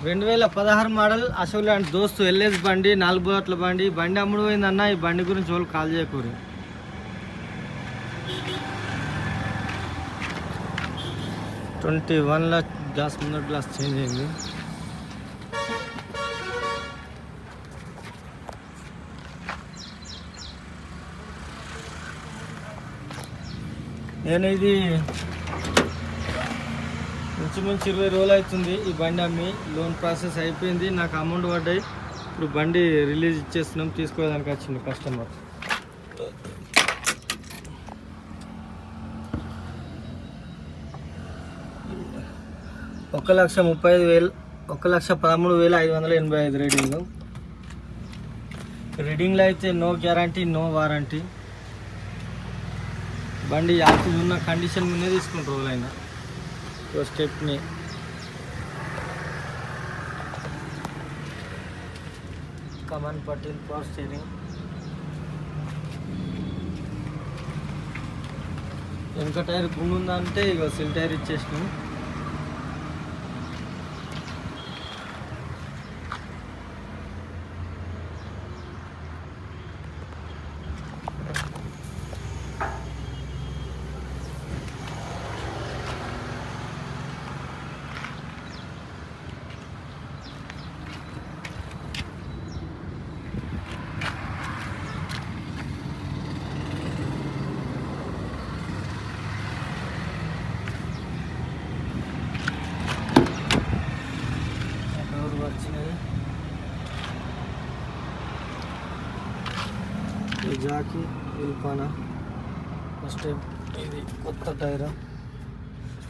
2016 model Ashok land దోస్తు LS బండి 4 బోట్ల బండి అమ్ముడు పోయిందన్న. ఈ బండి గురించి వాళ్ళు కాల్ చేయకూరి. 21 గ్లాస్ ముందర గ్లాస్ చేంజ్ అయింది. నేను ఇది ఇంచుమించు 20 రోజులు అవుతుంది ఈ బండి అమ్మి. లోన్ ప్రాసెస్ అయిపోయింది, నాకు అమౌంట్ పడ్డాయి. ఇప్పుడు బండి రిలీజ్ ఇచ్చేస్తున్నాం, తీసుకోవడానికి వచ్చింది కస్టమర్. $1,35,000 1,13,585 రీడింగ్లో అయితే నో గ్యారంటీ నో వారంటీ. బండి యాక్టివ్ ఉన్న కండిషన్ మీదే తీసుకుంటారు రోజులైనా. స్టెప్ని కమాన్ పట్టిల్ పవర్ స్టీరింగ్. వెనక టైర్ గుండుందంటే ఇక సిల్ టైర్ ఇచ్చేసినాం. జాకి వెళ్ళిపోనా ఫస్ట్ టైం. ఇది కొత్త టైరా,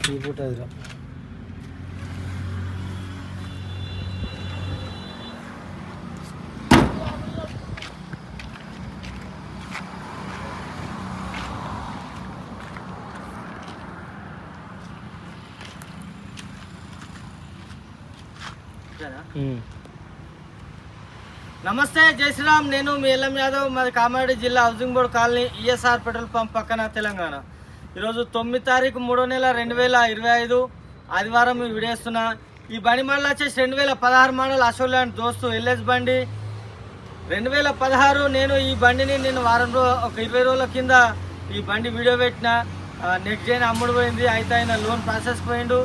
డీపో టైరా. నమస్తే, జై శ్రీరామ్. నేను మీ ఎల్ఎం యాదవ్, మాది కామారెడ్డి జిల్లా housing board colony, ESR petrol pump పక్కన, తెలంగాణ. ఈరోజు 9 తారీఖు 3వ నెల 2025 ఆదివారం ఈ వీడియో ఇస్తున్నా. ఈ బండి మోడల్ వచ్చేసి 2016 మోడల్ అశోక్ ల్యాండ్ దోస్తు ఎల్ఎస్ బండి 2016. నేను ఈ బండిని ఒక 20 రోజుల కింద ఈ బండి వీడియో పెట్టిన. నెక్స్ట్ డే అమ్ముడు పోయింది. అయితే ఆయన లోన్ ప్రాసెస్ పోయిండు.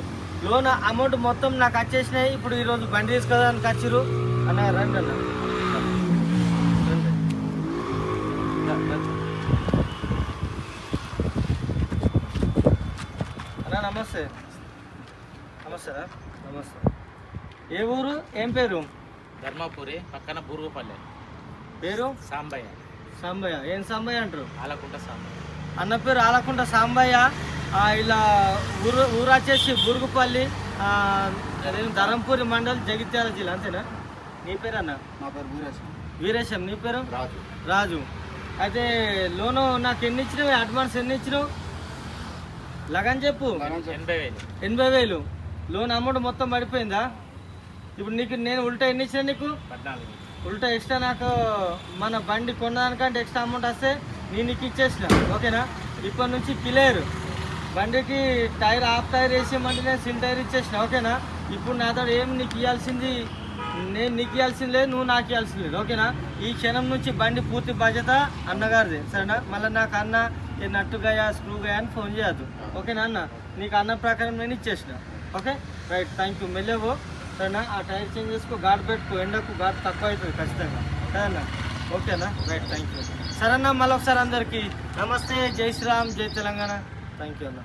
లోన్ అమౌంట్ మొత్తం నాకు వచ్చేసినాయి. ఇప్పుడు ఈరోజు బండి తీసుకోవడానికి వచ్చిర్రు అన్న. రండి అన్న. అన్నా నమస్తే. నమస్తే నమస్తే. ఏ ఊరు, ఏం పేరు? ధర్మపురి పక్కన బూరుగుపల్లె. పేరు? సాంబయ్య. సాంబయ్య. ఏం సాంబయ్య అంటారు? ఆలకుంట సాంబయ్య. అన్న పేరు ఆలకుంట సాంబయ్య. ఇలా ఊరు వచ్చేసి బూరుగుపల్లి, ధర్మపురి మండల్, జగిత్యాల జిల్లా. అంతేనా? నీ పేరు అన్న? నా పేరు వీరేశం. వీరేశం. నీ పేరు? రాజు. రాజు. అయితే లోను నాకు ఎన్ని ఇచ్చినావు? అడ్వాన్స్ ఎన్ని ఇచ్చినావు? లగన్ చెప్పు. 80,000 లోన్ అమౌంట్ మొత్తం పడిపోయిందా? ఇప్పుడు నీకు నేను ఉల్టా ఎన్ని ఇచ్చినా? నీకు 14. ఉల్టా ఎక్స్ట్రా నాకు మన బండి కొనడానికంటే ఎక్స్ట్రా అమౌంట్ వస్తే నేను నీకు ఇచ్చేసిన. ఓకేనా? ఇప్పటి నుంచి క్లియర్. బండికి టైర్ ఆఫ్ టైర్ వేసేయమంటే నేను సిల్ టైర్ ఇచ్చేసిన. ఓకేనా? ఇప్పుడు నాతో ఏం నీకు ఇవ్వాల్సింది, నేను నీకు ఇవ్వాల్సింది లేదు, నువ్వు నాకు ఇవ్వాల్సింది లేదు. ఓకేనా? ఈ క్షణం నుంచి బండి పూర్తి బాధ్యత అన్నగారిది. సరేనా? మళ్ళీ నాకు అన్న ఏ నట్టుగాయా స్క్రూగాయా అని ఫోన్ చేయద్దు. ఓకేనా అన్న? నీకు అన్న ప్రకారం నేను ఇచ్చేసిన. Okay right, thank you. మెల్లవో. సరేనా? ఆ టైర్ చేంజ్ చేసుకో, గాడ్ పెట్టుకో. ఎండకు గాడ్ తక్కువ అవుతుంది ఖచ్చితంగా. సరేనా? ఓకేనా? Right, thank you. సరేనా? మళ్ళీ ఒకసారి అందరికీ నమస్తే, జై శ్రీరామ్, జై తెలంగాణ. థ్యాంక్ యూ అన్న.